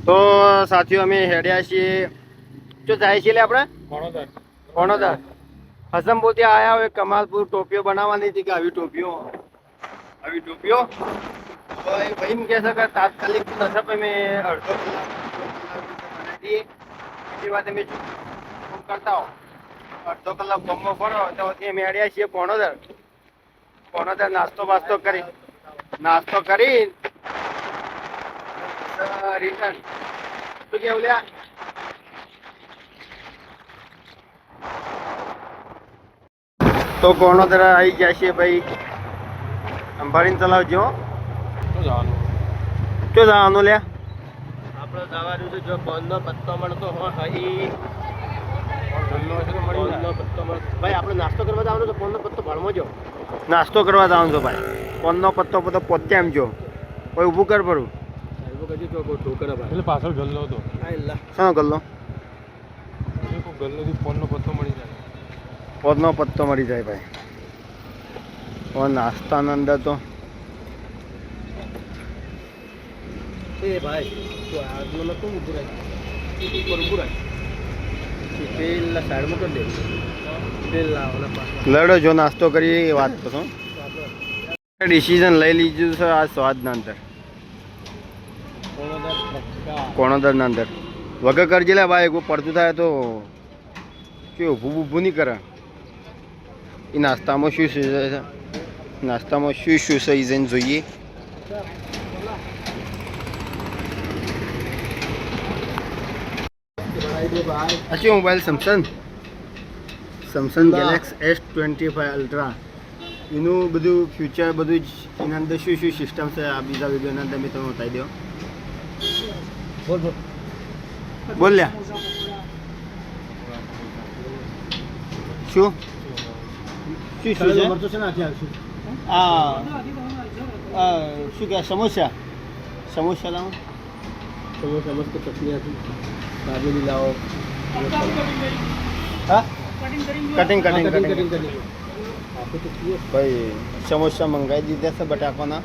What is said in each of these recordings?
તો સાથીઓ અમે હેડ્યા છીએ જો જાય છીએ આપણે કોણોદર હસમપુર ત્યાં આવ્યા હોય કમાલપુર ટોપીઓ બનાવવાની હતી કે આવી ટોપીઓ ભાઈ એમ કહે છે કે તાત્કાલિક નથી અમે અડધો કલાક બનાવી દઈએ એ વાત અમે કરતા હો અડધો કલાક બોમ્બો ફરો તો અમે હેડ્યા છીએ કોણોદર નાસ્તો કરી રિટર્ન શું કેવું લ્યા તો કોણોદર આવી ગયા છે ભાઈ સંભાળીને ચલાવજો ક્યાં જવાનું લ્યા આપણે જવાનું છે જો ફોનનો પત્તો મળતો હોય ભાઈ આપણે નાસ્તો કરવા જવાનું છે ફોનનો પત્તો ભણવો જો નાસ્તો કરવા જવાનું છો ભાઈ ફોનનો પત્તો પોતે એમ જો કોઈ ઊભું કર પડું એટલે પાછળ ગલ્લો હતો શાનો ગલ્લો ગલ્લોથી ફોનનો પત્તો મળી જાય ફોનનો પત્તો મળી જાય ભાઈ નાસ્તાના અંદર તો એ ભાઈ તો આગળ નતું ઊભું રાખ પેલા સાઈડમાં કરી દે લડો જો નાસ્તો કરી એ વાત તો ડિસિઝન લઈ લીધું છે આ સ્વાદના અંદર કોણોદરના અંદર વગર કરજે લે ભાઈ કોઈ પડતું થાય તો કેવું ઊભું નહીં કરે એ નાસ્તામાં શું છે નાસ્તામાં શું સિઝન જોઈએ અચ્છા mobile Samsung Galaxy S25 ultra એનું બધું ફ્યુચર બધું જ એના અંદર શું સિસ્ટમ છે આ બીજા વિડીયોના અંદર મેં તમે બતાવી દો બોલ લ્યા શું છે શું કે સમોસા લાવો મસ્ત ચટણી હતી દાબેલી લાવો હા કટિંગ ભાઈ સમોસા મંગાવી દીધા છે બટાકાના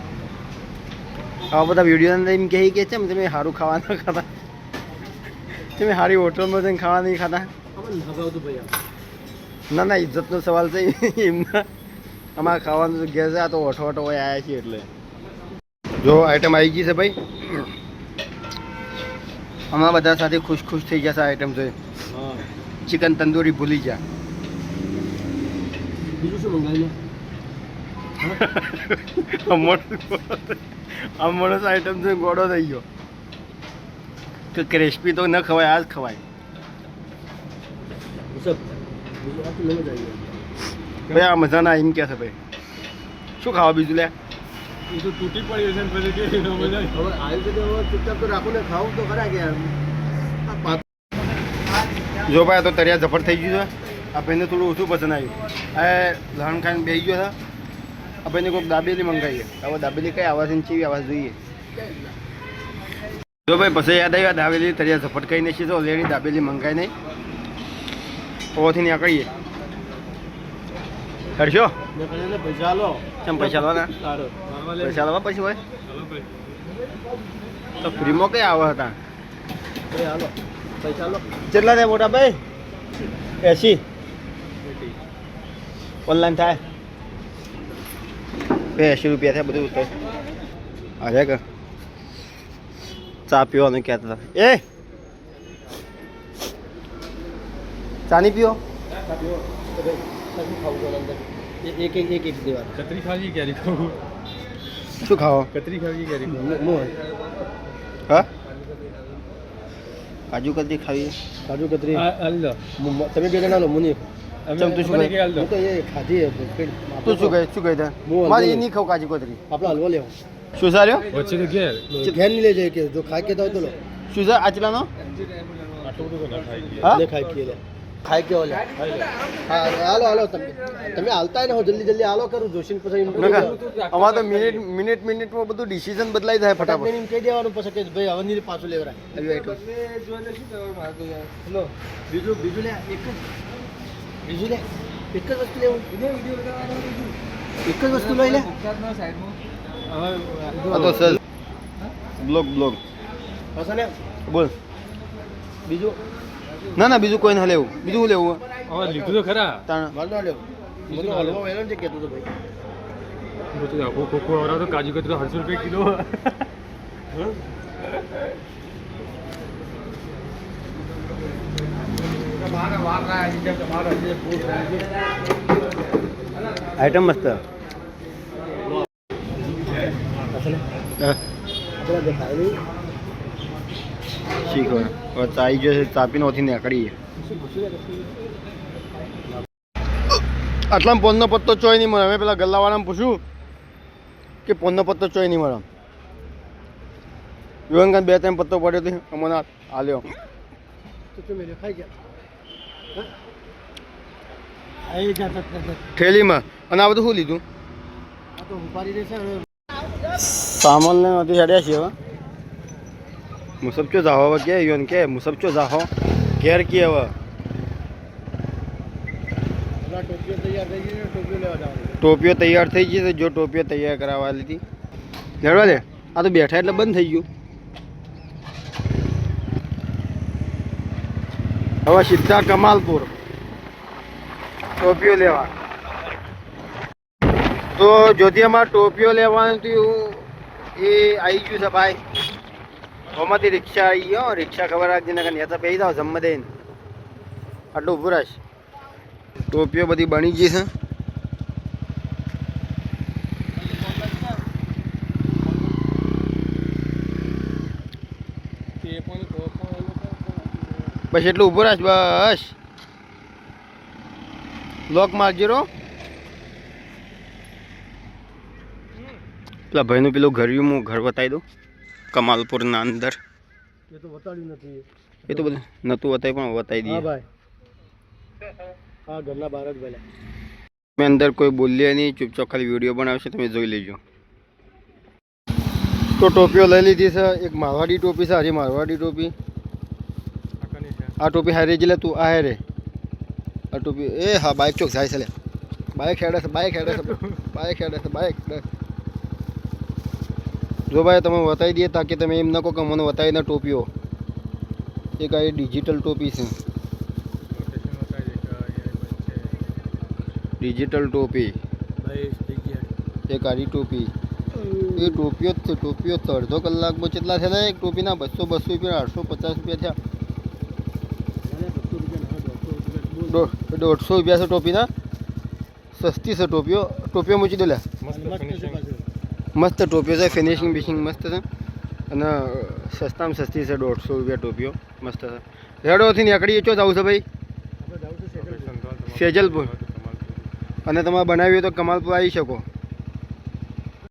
આવા બધા વિડીયો અંદર એમ કહે કે છે તમે સારું ખાવા ના ખાતા તમે સારી હોટલમાં જઈને ખાવા નહીં ખાતા ના ઇજ્જતનો સવાલ છે એમના અમારે ખાવાનું ગેસ આ તો ઓઠો હોય આવ્યા છીએ એટલે જો આઈટમ આવી ગઈ છે ભાઈ અમારા બધા સાથે ખુશ થઈ જશે આઈટમ જોઈ ચિકન તંદૂરી ભૂલી જા બીજું શું મંગાવી માણસ આઈટમ જોઈ ગોળો થઈ ગયો કે ક્રિસ્પી તો ન ખવાય આ જ ખવાય ભાઈ આ મજા ના એમ કે છે ભાઈ શું ખાવા બીજું લે તૂટી પડી હશે ચૂપચાપ તો રાખું ને ખાવું તો ખરા કે જો ભાઈ તો તરિયા ઝફર થઈ ગયું છે આ ભાઈને થોડું ઓછું પસંદ આવ્યું આ લહણ ખાઈને બેસી ગયો છે આ ભાઈને કોઈક દાબેલી મંગાવીએ હવે દાબેલી કઈ આવાજ ને ચીવી આવાજ જોઈએ જો ભાઈ પછી યાદ આવ્યા દાબેલી તરિયા ઝફટ કઈ નહીં તો ઓલરેડી દાબેલી મંગાવી નહીં ઓથી નીકળીએ કરશો પૈસા લો કેમ પૈસા લો ને પૈસા લેવા પછી ભાઈ તો ફ્રીમાં કઈ આવા હતા પૈસા લો કેટલા થાય મોટા ભાઈ 80 ઓનલાઈન થાય 80 રૂપિયા થાય બધું ઉતર અરે કે ચા પીવાનું કહેતા હતા એ ચા નહીં પીવો એક દેવા કતરી ખાવી ક્યારે ખાવું શું ખાવો કતરી ખાવી ક્યારે હા કાજુ કતરી ખાવી કાજુ કતરી તમે બે જણા લો મુની ચમ તું શું કહે હું તો એ ખાધી તું શું કહે મારે એ નહીં ખાવ કાજુ કતરી આપણો હલવો લેવો શું સાર્યો વચ્ચે તો ઘેર નહીં લઈ જાય કે જો ખાઈ કે તો લો શું સર આચલાનો હા ખાઈ કે લે ખાઈ કે ઓલે હા હાલો તમે હાલતા ને હો જલ્દી હાલો કરું જોશીને પછી અમારે તો મિનિટમાં બધું ડિસિઝન બદલાઈ જાય ફટાફટ એમ કહી દેવાનું પછી કે ભાઈ હવે નહીં પાછું લેવરાય આવી આઈટમ હેલો બીજું લે એક જ વસ્તુ લેવું એક જ વસ્તુ લઈ લે તો સર બ્લોગ હશે ને બોલ બીજું ના ના બીજું કોઈ ના લેવું બીજું શું લેવું હવે લીધું તો ખરા તાણ મારે ના લેવું બીજું બધું ના હલવો વેલો છે કહેતું તો ભાઈ બધું આખો ખોખો વરાવ તો કાજુ કતરી 800 રૂપિયા કિલો આઈટમ મસ્ત હા આપણે દેખાય નહીં શીખો હવે ચાઈ જશે ચાપીને ઓથી નીકળીએ આટલામાં પોનનો પત્તો ચોય નહીં મળે અમે પેલા ગલ્લાવાળાને પૂછ્યું કે પોનનો પત્તો ચોય નહીં મળે વિવંગન 2-3 પત્તો પડ્યો હતો અમને આલ્યો તો તમે ખાઈ ગયા આવી જતા થેલીમાં અને આ બધું શું લીધું આ તો ઉપાડી દેશે હવે સામાન ને નથી હેડ્યા છીએ હવે મુસબ ચો જાહો હવે કે યોન કે મુસબ ચો જાહો ઘેર કે હવે પેલા ટોપીઓ તૈયાર થઈ ગઈ ને ટોપીઓ લેવા જવાનું ટોપીઓ તૈયાર થઈ ગઈ છે જો ટોપીઓ તૈયાર કરાવવા લીધી લેડવા લે આ તો બેઠા એટલે બંધ થઈ ગયું હવે સીધા કમાલપુર ટોપીઓ લેવા તો જોથી અમારે ટોપીઓ લેવાનું થયું એ આવી ગયું છે ભાઈ ઓમાંથી રિક્ષા આવી ગયો રિક્ષા ખબર રાખજે ને નેતા પહેરી જાઓ જમવા દઈને આટલું ઊભું રાખ ટોપીઓ બધી બની ગઈ છે બસ એટલું ઊભું રાખ બસ લોક મારજે રો પેલા ભાઈનું પેલું ઘર્યું હું ઘર બતાવી દઉં કમાલપુરના અંદર એ તો બતાડ્યું નથી એ તો બધું નહોતું બતાવી પણ બતાવી દઈએ હા ભાઈ હા ઘરના બહાર જ ભલે મેં અંદર કોઈ બોલીએ નહીં ચૂપચાપ ખાલી વિડીયો બનાવશે તમે જોઈ લેજો તો ટોપીઓ લઈ લીધી છે એક મારવાડી ટોપી છે હજી મારવાડી ટોપી આ ટોપી હારે જ લે તું આ હારે આ ટોપી એ હા બાઇક ચોક જાય છે લે બાઇક હેડે છે બાઇક હેડે છે બાઇક હેડે છે બાઇક જો ભાઈ તમે બતાવી દઈએ તાકે તમે એમ ન કહો કે મને બતાવી દે ટોપીઓ એક આ ડિજિટલ ટોપી છે ડિજિટલ ટોપી એક આરી ટોપી એ ટોપીઓ જ છે ટોપીઓ તો અડધો કલાકમાં કેટલા થયા એક ટોપીના 200 રૂપિયા 850 રૂપિયા થયા 150 રૂપિયા છે ટોપીના સસ્તી છે ટોપીઓ ટોપીઓ મૂકી દો લે મસ્ત ટોપીઓ છે ફિનિશિંગ બિશિંગ મસ્ત છે અને સસ્તામાં સસ્તી છે 150 રૂપિયા ટોપીઓ મસ્ત છે હેડોથી નીકળીએ ચો જવું છે ભાઈ સેજલપુર અને તમારે બનાવી હોય તો કમાલપુર આવી શકો